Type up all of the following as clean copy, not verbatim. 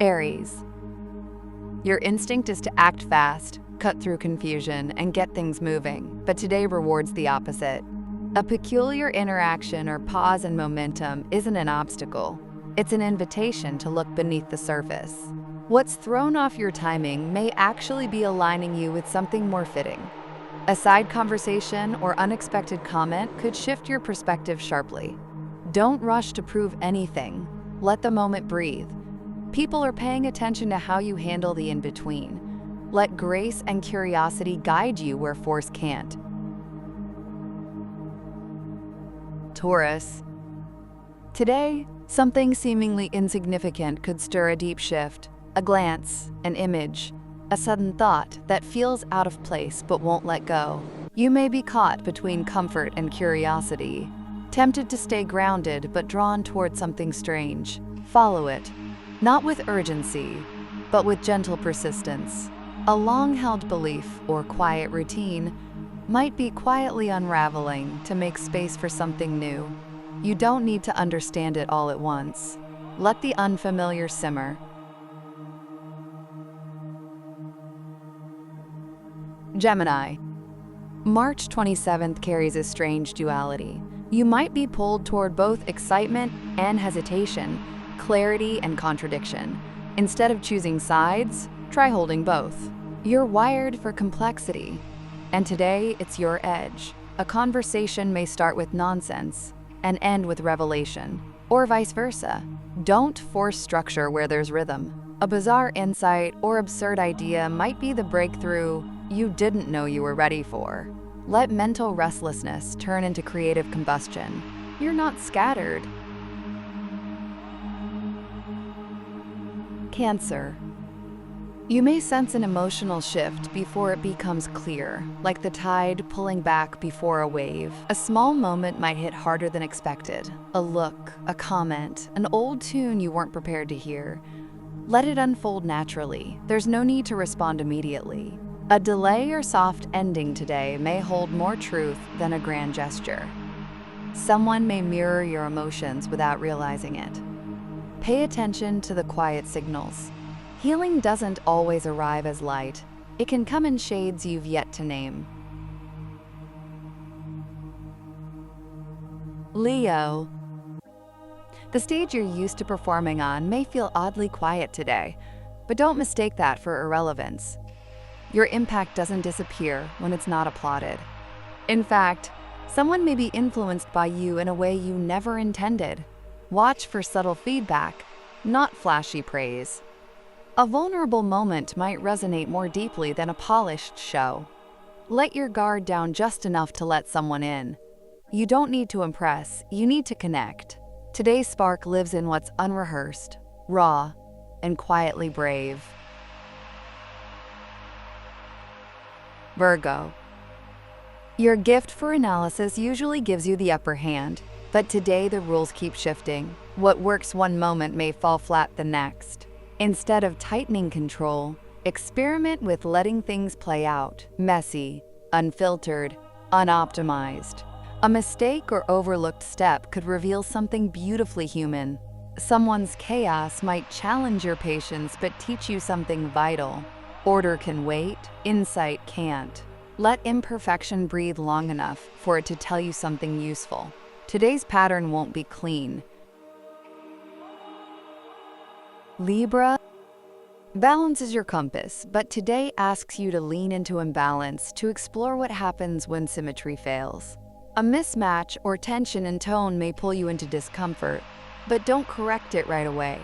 Aries. Your instinct is to act fast, cut through confusion, and get things moving, but today rewards the opposite. A peculiar interaction or pause in momentum isn't an obstacle. It's an invitation to look beneath the surface. What's thrown off your timing may actually be aligning you with something more fitting. A side conversation or unexpected comment could shift your perspective sharply. Don't rush to prove anything. Let the moment breathe. People are paying attention to how you handle the in-between. Let grace and curiosity guide you where force can't. Taurus. Today, something seemingly insignificant could stir a deep shift. A glance, an image, a sudden thought that feels out of place but won't let go. You may be caught between comfort and curiosity, tempted to stay grounded but drawn toward something strange. Follow it, not with urgency, but with gentle persistence. A long-held belief or quiet routine might be quietly unraveling to make space for something new. You don't need to understand it all at once. Let the unfamiliar simmer. Gemini. March 27th carries a strange duality. You might be pulled toward both excitement and hesitation, clarity and contradiction. Instead of choosing sides, try holding both. You're wired for complexity, and today it's your edge. A conversation may start with nonsense and end with revelation, or vice versa. Don't force structure where there's rhythm. A bizarre insight or absurd idea might be the breakthrough you didn't know you were ready for. Let mental restlessness turn into creative combustion. You're not scattered. Cancer. You may sense an emotional shift before it becomes clear, like the tide pulling back before a wave. A small moment might hit harder than expected. A look, a comment, an old tune you weren't prepared to hear. Let it unfold naturally. There's no need to respond immediately. A delay or soft ending today may hold more truth than a grand gesture. Someone may mirror your emotions without realizing it. Pay attention to the quiet signals. Healing doesn't always arrive as light. It can come in shades you've yet to name. Leo. The stage you're used to performing on may feel oddly quiet today, but don't mistake that for irrelevance. Your impact doesn't disappear when it's not applauded. In fact, someone may be influenced by you in a way you never intended. Watch for subtle feedback, not flashy praise. A vulnerable moment might resonate more deeply than a polished show. Let your guard down just enough to let someone in. You don't need to impress, you need to connect. Today's spark lives in what's unrehearsed, raw, and quietly brave. Virgo. Your gift for analysis usually gives you the upper hand, but today the rules keep shifting. What works one moment may fall flat the next. Instead of tightening control, experiment with letting things play out, messy, unfiltered, unoptimized. A mistake or overlooked step could reveal something beautifully human. Someone's chaos might challenge your patience but teach you something vital. Order can wait, insight can't. Let imperfection breathe long enough for it to tell you something useful. Today's pattern won't be clean. Libra. Balance is your compass, but today asks you to lean into imbalance to explore what happens when symmetry fails. A mismatch or tension in tone may pull you into discomfort, but don't correct it right away.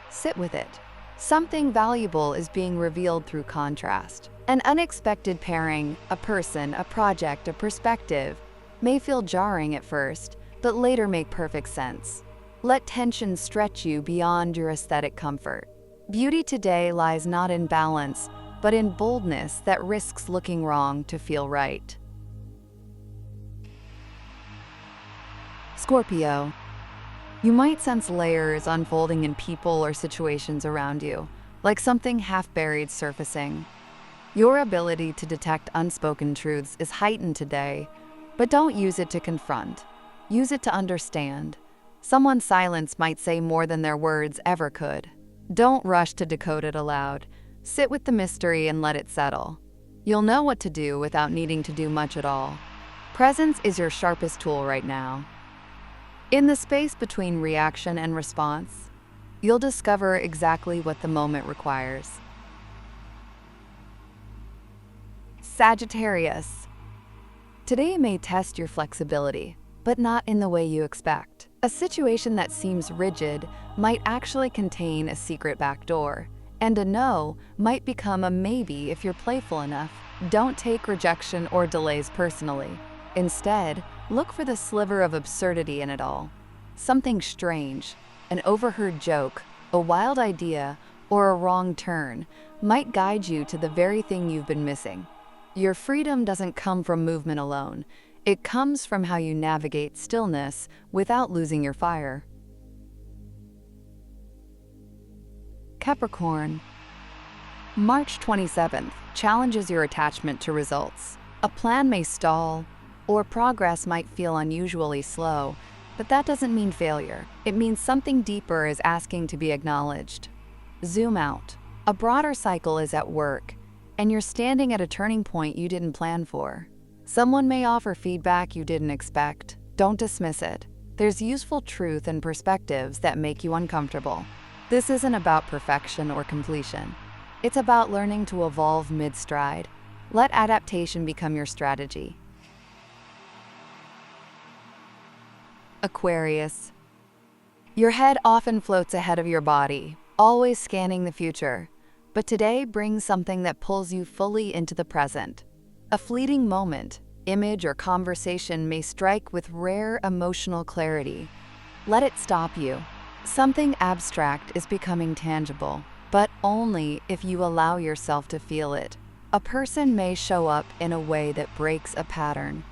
Sit with it. Something valuable is being revealed through contrast. An unexpected pairing, a person, a project, a perspective, may feel jarring at first, but later make perfect sense. Let tension stretch you beyond your aesthetic comfort. Beauty today lies not in balance, but in boldness that risks looking wrong to feel right. Scorpio. You might sense layers unfolding in people or situations around you, like something half-buried surfacing. Your ability to detect unspoken truths is heightened today, but don't use it to confront. Use it to understand. Someone's silence might say more than their words ever could. Don't rush to decode it aloud. Sit with the mystery and let it settle. You'll know what to do without needing to do much at all. Presence is your sharpest tool right now. In the space between reaction and response, you'll discover exactly what the moment requires. Sagittarius. Today may test your flexibility, but not in the way you expect. A situation that seems rigid might actually contain a secret backdoor, and a no might become a maybe if you're playful enough. Don't take rejection or delays personally. Instead, look for the sliver of absurdity in it all. Something strange, an overheard joke, a wild idea, or a wrong turn might guide you to the very thing you've been missing. Your freedom doesn't come from movement alone. It comes from how you navigate stillness without losing your fire. Capricorn. March 27th challenges your attachment to results. A plan may stall, or progress might feel unusually slow, but that doesn't mean failure. It means something deeper is asking to be acknowledged. Zoom out. A broader cycle is at work, and you're standing at a turning point you didn't plan for. Someone may offer feedback you didn't expect. Don't dismiss it. There's useful truth and perspectives that make you uncomfortable. This isn't about perfection or completion. It's about learning to evolve mid-stride. Let adaptation become your strategy. Aquarius. Your head often floats ahead of your body, always scanning the future. But today brings something that pulls you fully into the present. A fleeting moment, image, or conversation may strike with rare emotional clarity. Let it stop you. Something abstract is becoming tangible, but only if you allow yourself to feel it. A person may show up in a way that breaks a pattern.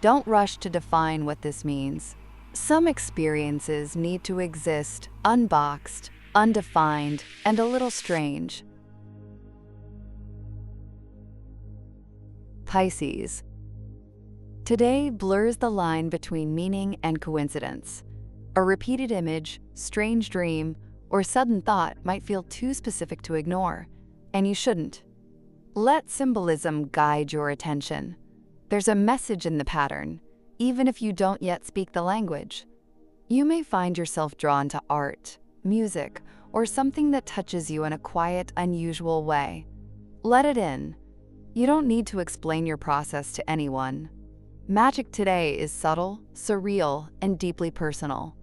Don't rush to define what this means. Some experiences need to exist unboxed, undefined, and a little strange. Pisces. Today blurs the line between meaning and coincidence. A repeated image, strange dream, or sudden thought might feel too specific to ignore, and you shouldn't. Let symbolism guide your attention. There's a message in the pattern, even if you don't yet speak the language. You may find yourself drawn to art, music, or something that touches you in a quiet, unusual way. Let it in. You don't need to explain your process to anyone. Magic today is subtle, surreal, and deeply personal.